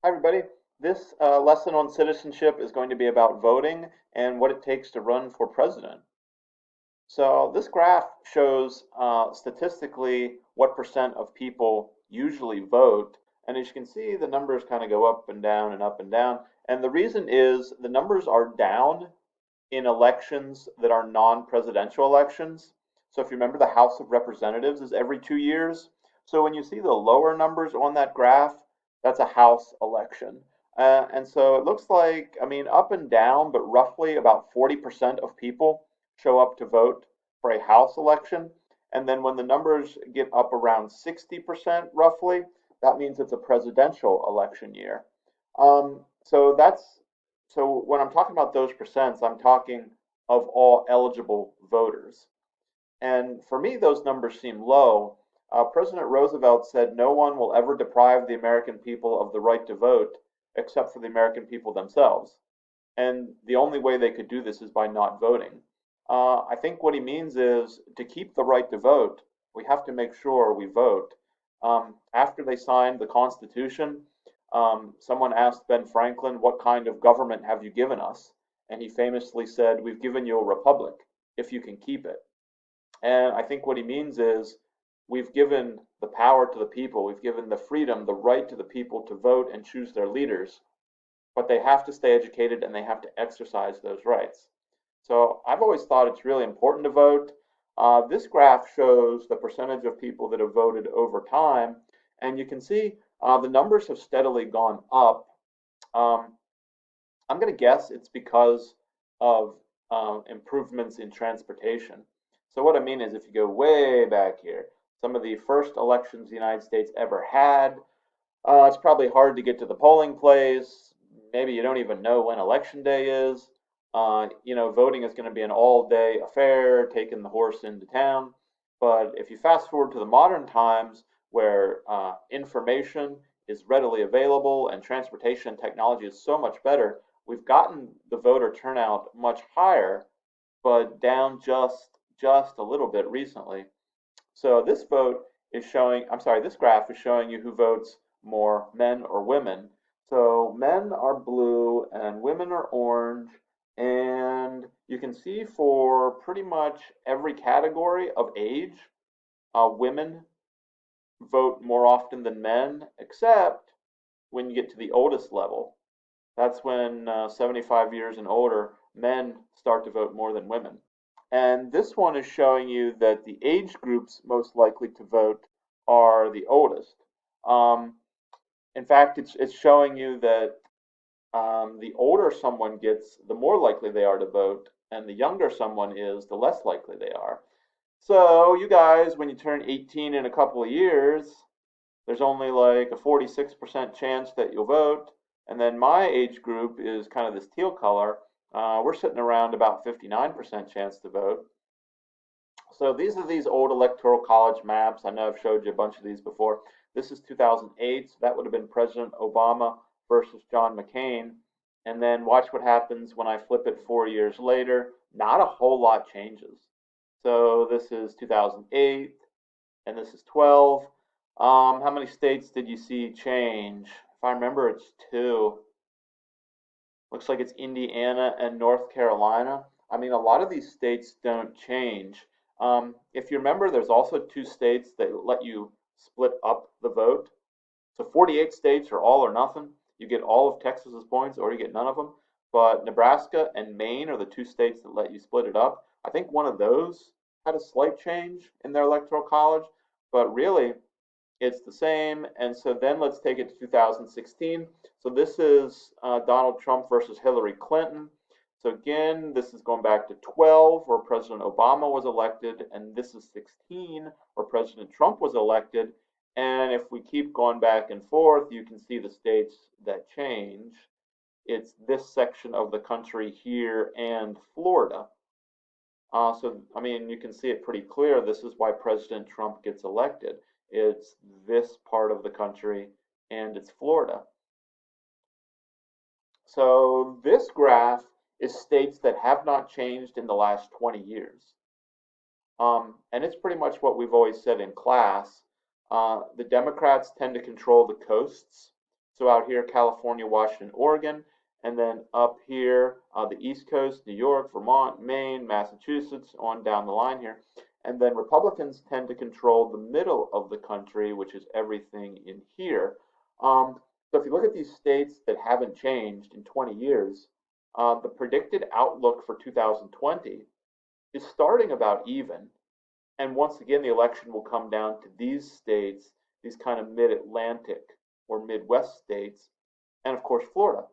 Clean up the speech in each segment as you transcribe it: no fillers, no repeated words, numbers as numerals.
Hi, everybody. This lesson on citizenship is going to be about voting and what it takes to run for president. So this graph shows statistically what percent of people usually vote. And as you can see, the numbers kind of go up and down and up and down. And the reason is the numbers are down in elections that are non-presidential elections. So if you remember, the House of Representatives is every 2 years. So when you see the lower numbers on that graph, that's a House election. And so it looks like, I mean, up and down, but roughly about 40% of people show up to vote for a House election. And then when the numbers get up around 60% roughly, that means it's a presidential election year. So that's so when I'm talking about those percents, I'm talking of all eligible voters. And for me, those numbers seem low. President Roosevelt said no one will ever deprive the American people of the right to vote except for the American people themselves. And the only way they could do this is by not voting. I think what he means is to keep the right to vote, we have to make sure we vote. After they signed the Constitution, someone asked Ben Franklin, "What kind of government have you given us?" And he famously said, "We've given you a republic, if you can keep it." And I think what he means is we've given the power to the people, we've given the freedom, the right to the people to vote and choose their leaders, but they have to stay educated and they have to exercise those rights. So I've always thought it's really important to vote. This graph shows the percentage of people that have voted over time, and you can see the numbers have steadily gone up. Um, I'm going to guess it's because of improvements in transportation. So what I mean is, if you go way back here, some of the first elections the United States ever had, it's probably hard to get to the polling place. Maybe you don't even know when election day is. Voting is going to be an all-day affair, taking the horse into town. But if you fast forward to the modern times where information is readily available and transportation technology is so much better, we've gotten the voter turnout much higher, but down just a little bit recently. So this graph is showing you who votes more, men or women. So men are blue and women are orange. And you can see for pretty much every category of age, women vote more often than men, except when you get to the oldest level. That's when 75 years and older, men start to vote more than women. And this one is showing you that the age groups most likely to vote are the oldest. Um, in fact, it's showing you that the older someone gets, the more likely they are to vote, and the younger someone is, the less likely they are. So, you guys, when you turn 18 in a couple of years, there's only like a 46% chance that you'll vote. And then my age group is kind of this teal color. We're sitting around about 59% chance to vote. So these are these old electoral college maps. I know I've showed you a bunch of these before. This is 2008, so that would have been President Obama versus John McCain. And then watch what happens when I flip it 4 years later. Not a whole lot changes. So this is 2008, and this is 12. How many states did you see change? If I remember, it's two. Looks like it's Indiana and North Carolina. I mean, a lot of these states don't change. If you remember, there's also two states that let you split up the vote. So 48 states are all or nothing. You get all of Texas's points or you get none of them. But Nebraska and Maine are the two states that let you split it up. I think one of those had a slight change in their electoral college, but really it's the same. And so then let's take it to 2016. So this is Donald Trump versus Hillary Clinton. So again, this is going back to 12, where President Obama was elected, and this is 16, where President Trump was elected. And if we keep going back and forth, you can see the states that change. It's this section of the country here and Florida. I mean, you can see it pretty clear. This is why President Trump gets elected. It's this part of the country and it's Florida. So this graph is states that have not changed in the last 20 years. And it's pretty much what we've always said in class. The Democrats tend to control the coasts. So out here, California, Washington, Oregon, and then up here, the East Coast, New York, Vermont, Maine, Massachusetts, on down the line here. And then Republicans tend to control the middle of the country, which is everything in here. So if you look at these states that haven't changed in 20 years, the predicted outlook for 2020 is starting about even. And once again, the election will come down to these states, these kind of mid-Atlantic or Midwest states, and of course, Florida.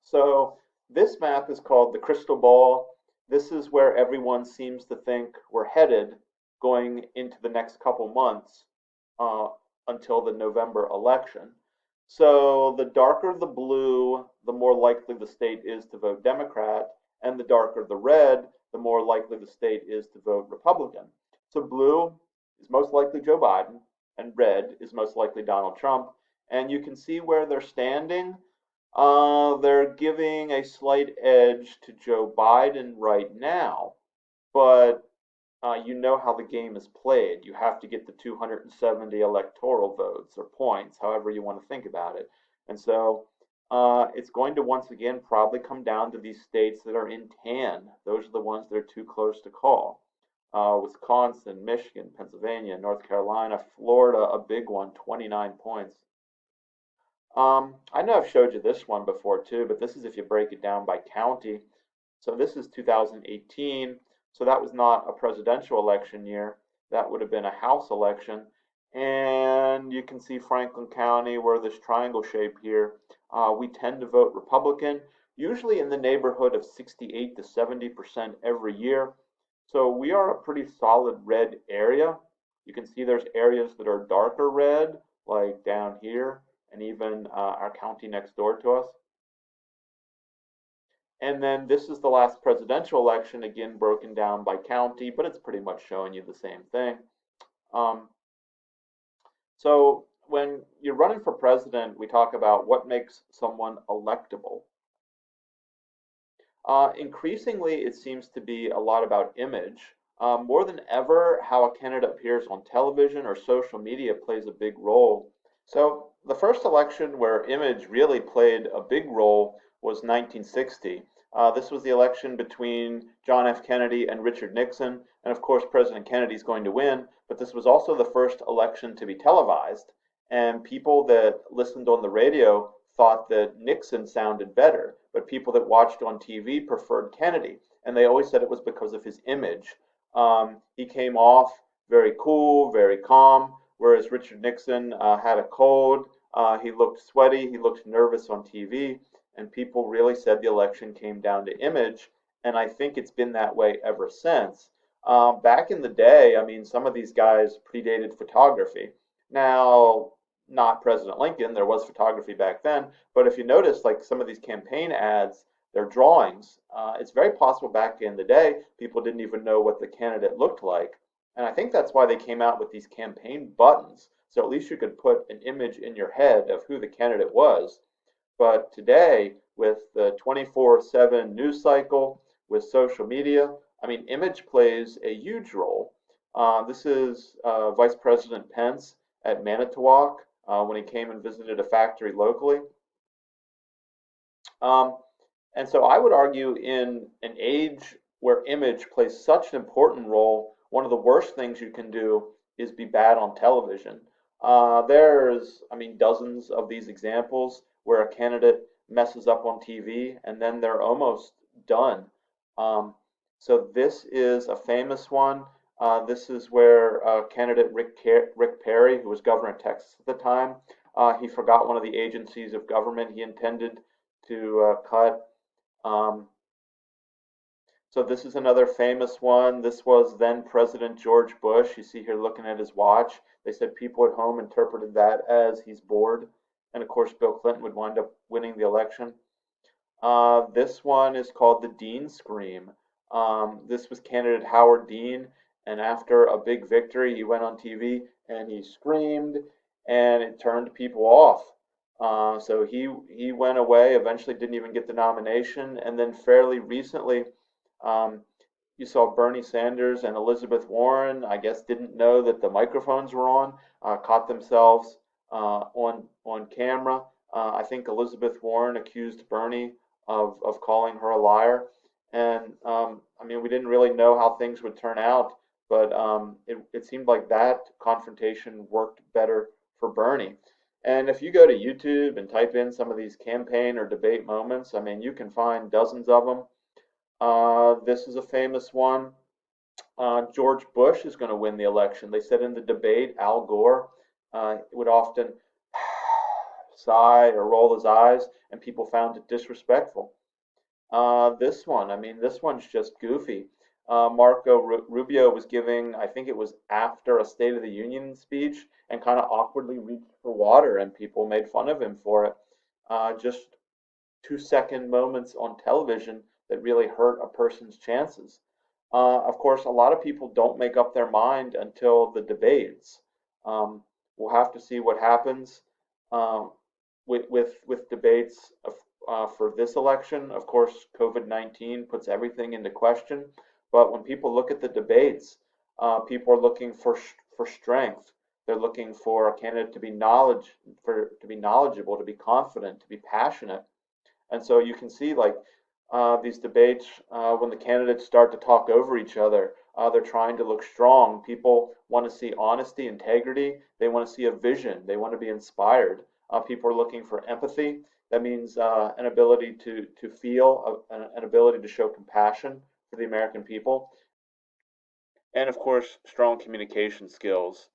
So this map is called the crystal ball. This is where everyone seems to think we're headed going into the next couple months uh, until the November election. So the darker the blue, the more likely the state is to vote Democrat, and the darker the red, the more likely the state is to vote Republican. So blue is most likely Joe Biden, and red is most likely Donald Trump. And you can see where they're standing. They're giving a slight edge to Joe Biden right now, but you know how the game is played. You have to get the 270 electoral votes or points, however you want to think about it. And so it's going to once again probably come down to these states that are in tan. Those are the ones that are too close to call. Wisconsin, Michigan, Pennsylvania, North Carolina, Florida, a big one, 29 points. I know I've showed you this one before too, but this is if you break it down by county. So this is 2018. So that was not a presidential election year. That would have been a House election. And you can see Franklin County, where this triangle shape here, we tend to vote Republican, usually in the neighborhood of 68 to 70% every year. So we are a pretty solid red area. You can see there's areas that are darker red, like down here, and even our county next door to us. And then this is the last presidential election, again broken down by county, but it's pretty much showing you the same thing. Um, so when you're running for president, we talk about what makes someone electable. Increasingly, it seems to be a lot about image. More than ever, how a candidate appears on television or social media plays a big role. So the first election where image really played a big role was 1960. This was the election between John F. Kennedy and Richard Nixon, and of course President Kennedy is going to win, but this was also the first election to be televised, and people that listened on the radio thought that Nixon sounded better, but people that watched on TV preferred Kennedy, and they always said it was because of his image. He came off very cool, very calm, whereas Richard Nixon had a cold. He looked sweaty, he looked nervous on TV, and people really said the election came down to image, and I think it's been that way ever since. Back in the day, I mean, some of these guys predated photography. Now, not President Lincoln, there was photography back then, but if you notice, like some of these campaign ads, they're drawings. It's very possible back in the day, people didn't even know what the candidate looked like. And I think that's why they came out with these campaign buttons. So at least you could put an image in your head of who the candidate was. But today, with the 24/7 news cycle, with social media, I mean, image plays a huge role. This is Vice President Pence at Manitowoc when he came and visited a factory locally. Um, and so I would argue in an age where image plays such an important role, one of the worst things you can do is be bad on television. There's, I mean, dozens of these examples where a candidate messes up on TV and then they're almost done. Um, so this is a famous one. This is where candidate Rick Perry, who was governor of Texas at the time, he forgot one of the agencies of government he intended to cut. Um, so this is another famous one. This was then President George Bush. You see here looking at his watch. They said people at home interpreted that as he's bored. And of course, Bill Clinton would wind up winning the election. This one is called the Dean Scream. This was candidate Howard Dean, and after a big victory, he went on TV and he screamed, and it turned people off. So he went away. Eventually, didn't even get the nomination, and then fairly recently, um, you saw Bernie Sanders and Elizabeth Warren. I guess didn't know that the microphones were on, caught themselves on camera. I think Elizabeth Warren accused Bernie of calling her a liar, and I mean we didn't really know how things would turn out, but it seemed like that confrontation worked better for Bernie. And if you go to YouTube and type in some of these campaign or debate moments, I mean, you can find dozens of them. This is a famous one. George Bush is going to win the election. They said in the debate, Al Gore would often sigh or roll his eyes, and people found it disrespectful. This one, I mean, this one's just goofy. Marco Rubio was giving, I think it was after a State of the Union speech, and kind of awkwardly reached for water, and people made fun of him for it. Just 2-second moments on television that really hurt a person's chances. Of course, a lot of people don't make up their mind until the debates. Um, we'll have to see what happens um, with debates for this election. Of course, COVID-19 puts everything into question. But when people look at the debates, people are looking for strength. They're looking for a candidate to be knowledgeable, to be confident, to be passionate. And so you can see like these debates, when the candidates start to talk over each other, they're trying to look strong. People want to see honesty, integrity. They want to see a vision. They want to be inspired. People are looking for empathy. That means an ability to feel, an ability to show compassion for the American people, and of course, strong communication skills.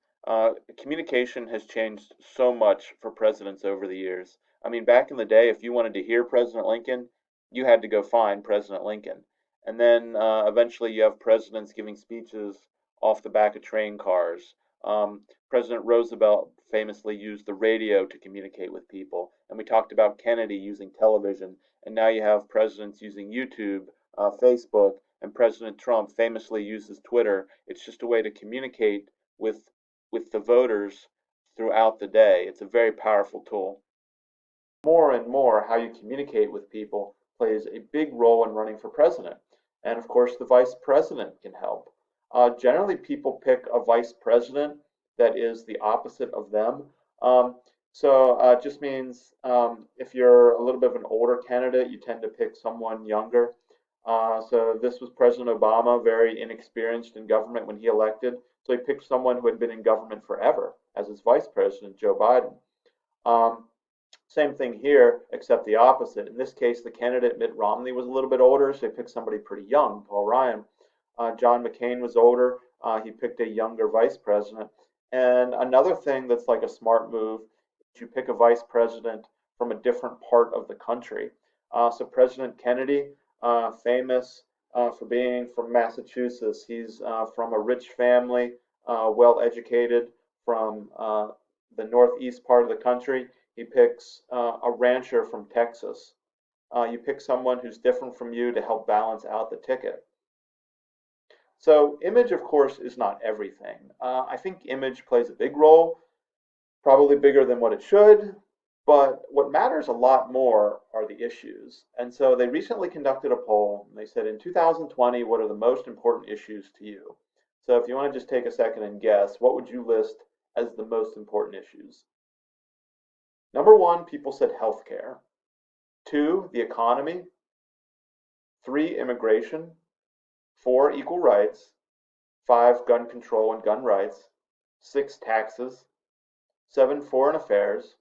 Communication has changed so much for presidents over the years. I mean, back in the day, if you wanted to hear President Lincoln, you had to go find President Lincoln. And then eventually you have presidents giving speeches off the back of train cars. President Roosevelt famously used the radio to communicate with people. And we talked about Kennedy using television. And now you have presidents using YouTube, Facebook, and President Trump famously uses Twitter. It's just a way to communicate with with the voters throughout the day. It's a very powerful tool. More and more, how you communicate with people plays a big role in running for president. And of course, the vice president can help. Generally, people pick a vice president that is the opposite of them. So it just means if you're a little bit of an older candidate, you tend to pick someone younger. So this was President Obama, very inexperienced in government when he elected. So he picked someone who had been in government forever as his vice president, Joe Biden. Um, Same thing here, except the opposite. In this case, the candidate Mitt Romney was a little bit older, so he picked somebody pretty young, Paul Ryan. John McCain was older. He picked a younger vice president. And another thing that's like a smart move is you pick a vice president from a different part of the country. So President Kennedy, famous for being from Massachusetts. He's from a rich family, well educated, from the northeast part of the country. He picks a rancher from Texas. You pick someone who's different from you to help balance out the ticket. So image, of course, is not everything. I think image plays a big role, probably bigger than what it should, but what matters a lot more are the issues. And so they recently conducted a poll, and they said in 2020, what are the most important issues to you? So if you want to just take a second and guess, what would you list as the most important issues? Number one, people said healthcare. Two, the economy. Three, immigration. Four, equal rights. Five, gun control and gun rights. Six, taxes. Seven, foreign affairs.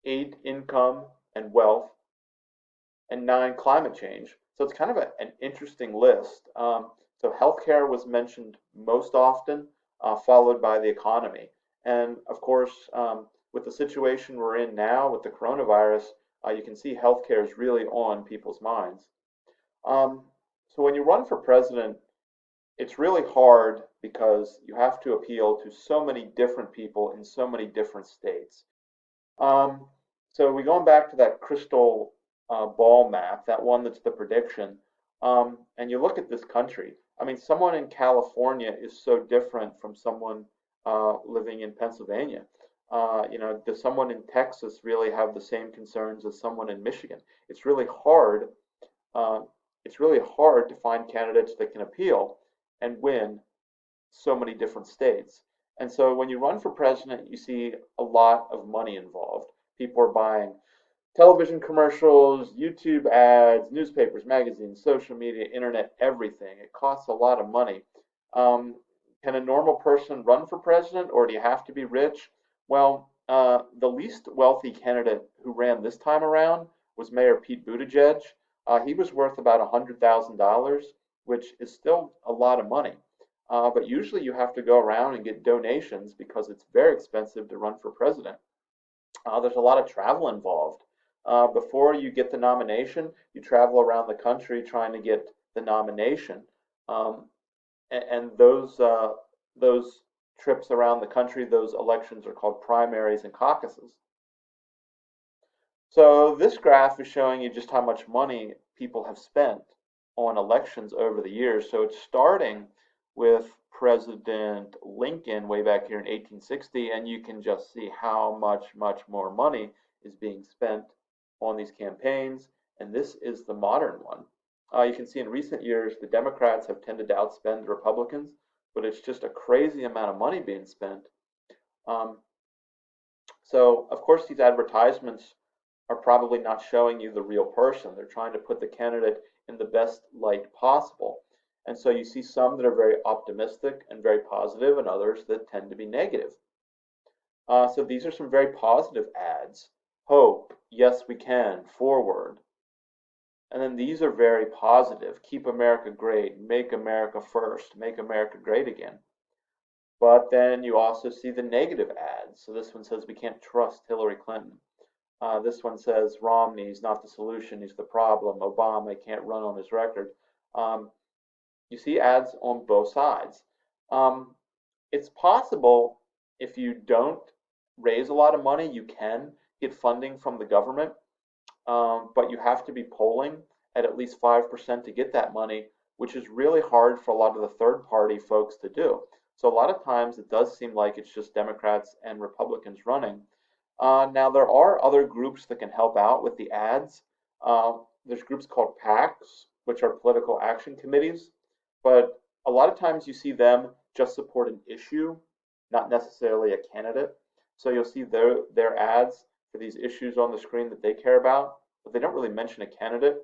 Eight, income and wealth. And nine, climate change. So it's kind of an interesting list. So healthcare was mentioned most often, followed by the economy. And of course, with the situation we're in now with the coronavirus, you can see healthcare is really on people's minds. Um, so when you run for president, it's really hard because you have to appeal to so many different people in so many different states. Um, so we going back to that crystal ball map, that one that's the prediction, and you look at this country. I mean, someone in California is so different from someone living in Pennsylvania. Does someone in Texas really have the same concerns as someone in Michigan? It's really hard. Uh, it's really hard to find candidates that can appeal and win so many different states. And so when you run for president, you see a lot of money involved. People are buying television commercials, YouTube ads, newspapers, magazines, social media, internet, everything. It costs a lot of money. Um, can a normal person run for president, or do you have to be rich? Well, the least wealthy candidate who ran this time around was Mayor Pete Buttigieg. He was worth about $100,000, which is still a lot of money. But usually you have to go around and get donations because it's very expensive to run for president. There's a lot of travel involved. Before you get the nomination, you travel around the country trying to get the nomination, um, and those trips around the country, those elections are called primaries and caucuses. So this graph is showing you just how much money people have spent on elections over the years. So it's starting with President Lincoln way back here in 1860, and you can just see how much more money is being spent on these campaigns. And this is the modern one. You can see in recent years the Democrats have tended to outspend the Republicans, but it's just a crazy amount of money being spent. Um, so, of course, these advertisements are probably not showing you the real person. They're trying to put the candidate in the best light possible. And so you see some that are very optimistic and very positive, and others that tend to be negative. So these are some very positive ads. Hope, yes we can, forward. And then these are very positive. Keep America great, make America first, make America great again. But then you also see the negative ads. So this one says we can't trust Hillary Clinton. This one says Romney's not the solution, he's the problem. Obama can't run on his record. Um, you see ads on both sides. Um, it's possible if you don't raise a lot of money, you can get funding from the government, but you have to be polling at least 5% to get that money, which is really hard for a lot of the third party folks to do. So a lot of times it does seem like it's just Democrats and Republicans running. Now, there are other groups that can help out with the ads. There's groups called PACs, which are political action committees, but a lot of times you see them just support an issue, not necessarily a candidate. So you'll see their ads for these issues on the screen that they care about, but they don't really mention a candidate.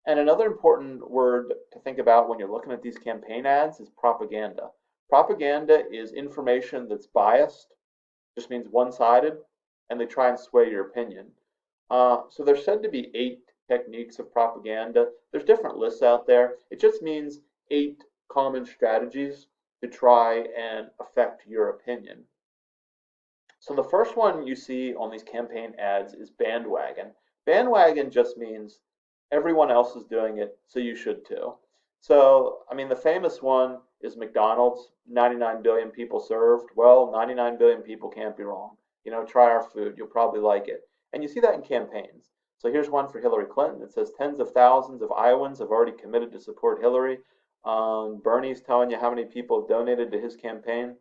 And another important word to think about when you're looking at these campaign ads is propaganda. Propaganda is information that's biased, just means one-sided, and they try and sway your opinion. So there's said to be 8 techniques of propaganda. There's different lists out there. It just means 8 common strategies to try and affect your opinion. So the first one you see on these campaign ads is bandwagon. Bandwagon just means everyone else is doing it, so you should too. So, I mean, the famous one is McDonald's, 99 billion people served. Well, 99 billion people can't be wrong. You know, try our food, you'll probably like it. And you see that in campaigns. So here's one for Hillary Clinton. It says tens of thousands of Iowans have already committed to support Hillary. Bernie's telling you how many people have donated to his campaign.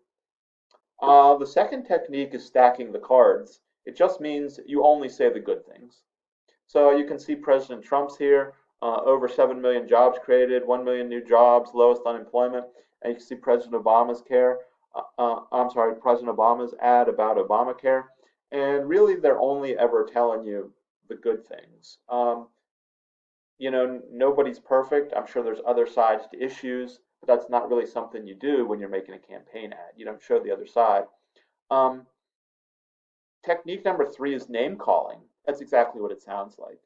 The second technique is stacking the cards. It just means you only say the good things. So you can see President Trump's here, over 7 million jobs created, 1 million new jobs, lowest unemployment. And you can see President Obama's President Obama's ad about Obamacare. And really, they're only ever telling you the good things. You know, nobody's perfect. I'm sure there's other sides to issues, but that's not really something you do when you're making a campaign ad. You don't show the other side. Um, Technique number 3 is name calling. That's exactly what it sounds like.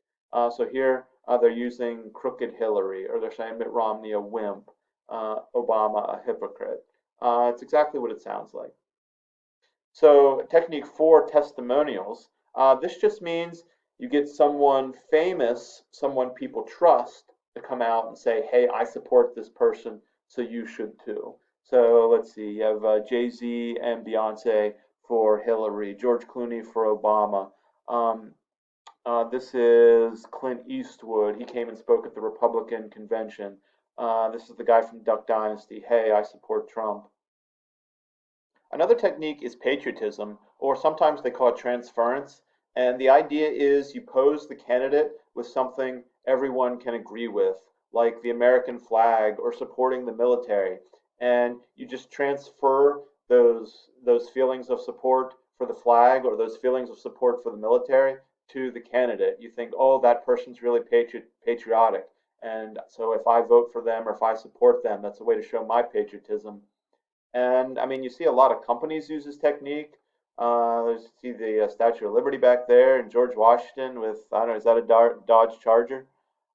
So here they're using crooked Hillary, or they're saying Mitt Romney a wimp, Obama a hypocrite. It's exactly what it sounds like. So technique 4, testimonials. This just means you get someone famous, someone people trust, to come out and say, hey, I support this person, so you should too. So let's see, you have Jay-Z and Beyonce for Hillary, George Clooney for Obama. This is Clint Eastwood. He came and spoke at the Republican convention. This is the guy from Duck Dynasty. Hey, I support Trump. Another technique is patriotism, or sometimes they call it transference. And the idea is you pose the candidate with something everyone can agree with, like the American flag or supporting the military. And you just transfer those feelings of support for the flag or those feelings of support for the military to the candidate. You think, oh, that person's really patriotic, and so if I vote for them or if I support them, that's a way to show my patriotism. And I mean, you see a lot of companies use this technique. There's see the Statue of Liberty back there, and George Washington with, I don't know, is that a Dodge Charger?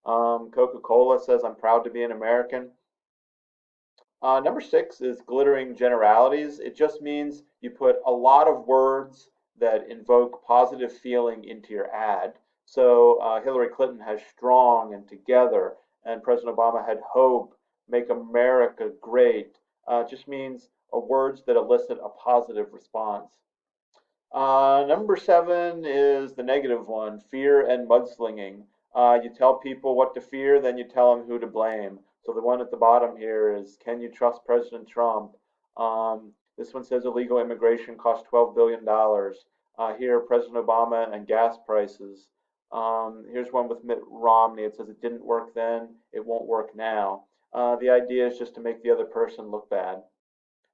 Coca-Cola says, "I'm proud to be an American." Number six is glittering generalities. It just means you put a lot of words that invoke positive feeling into your ad. So Hillary Clinton has strong and together, and President Obama had hope, make America great. Just means words that elicit a positive response. Number seven is the negative one, fear and mudslinging. You tell people what to fear, then you tell them who to blame. So the one at the bottom here is, can you trust President Trump? This one says illegal immigration cost $12 billion. Here, President Obama and gas prices. Here's one with Mitt Romney. It says it didn't work then, it won't work now. The idea is just to make the other person look bad.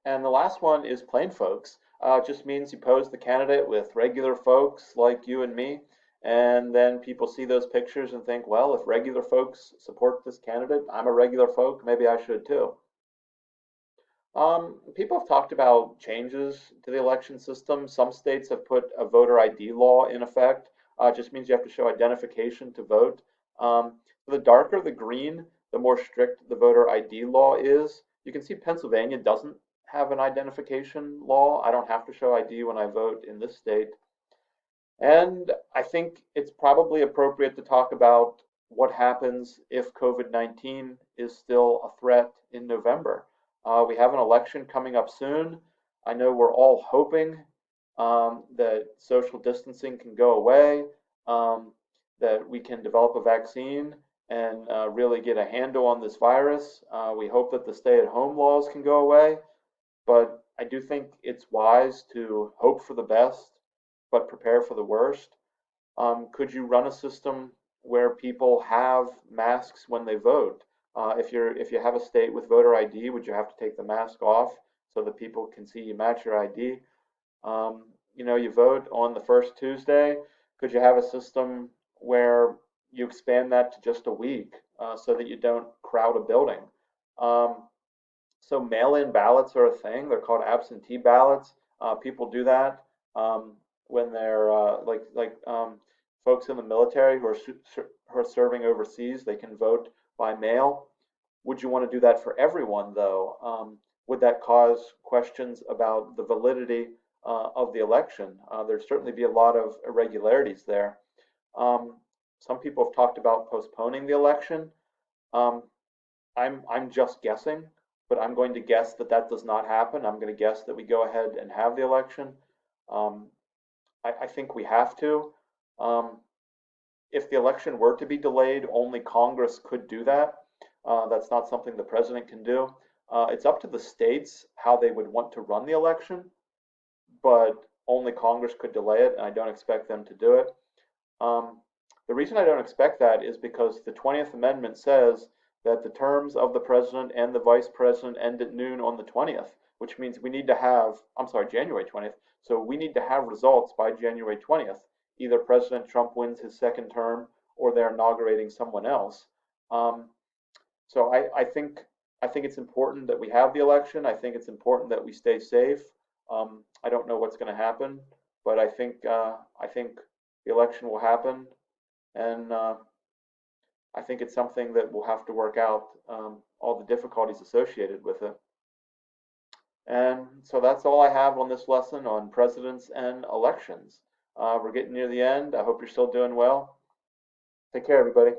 And the last one is plain folks. It just means you pose the candidate with regular folks like you and me, and then people see those pictures and think, well, if regular folks support this candidate, I'm a regular folk, maybe I should too. People have talked about changes to the election system. Some states have put a voter ID law in effect. It just means you have to show identification to vote. The darker the green, the more strict the voter ID law is. You can see Pennsylvania doesn't have an identification law. I don't have to show ID when I vote in this state. And I think it's probably appropriate to talk about what happens if COVID-19 is still a threat in November. We have an election coming up soon. I know we're all hoping that social distancing can go away, that we can develop a vaccine and really get a handle on this virus. We hope that the stay-at-home laws can go away. But I do think it's wise to hope for the best, but prepare for the worst. Could you run a system where people have masks when they vote? If you have a state with voter ID, would you have to take the mask off so that people can see you match your ID? You vote on the first Tuesday. Could you have a system where you expand that to just a week so that you don't crowd a building? So mail-in ballots are a thing. They're called absentee ballots. People do that when they're folks in the military who are serving overseas. They can vote by mail. Would you want to do that for everyone, though? Would that cause questions about the validity of the election? There'd certainly be a lot of irregularities there. Some people have talked about postponing the election. Um, I'm just guessing, but I'm going to guess that that does not happen. I'm going to guess that we go ahead and have the election. Um, I think we have to. Um, if the election were to be delayed, only Congress could do that. That's not something the president can do. It's up to the states how they would want to run the election, but only Congress could delay it, and I don't expect them to do it. Um, the reason I don't expect that is because the 20th Amendment says that the terms of the president and the vice president end at noon on the 20th, which means we need to have, I'm sorry, January 20th. So we need to have results by January 20th. Either President Trump wins his second term or they're inaugurating someone else. Um, so I think it's important that we have the election. I think it's important that we stay safe. I don't know what's going to happen, but I think the election will happen, and I think it's something that we'll have to work out all the difficulties associated with it. And so that's all I have on this lesson on presidents and elections. We're getting near the end. I hope you're still doing well. Take care, everybody.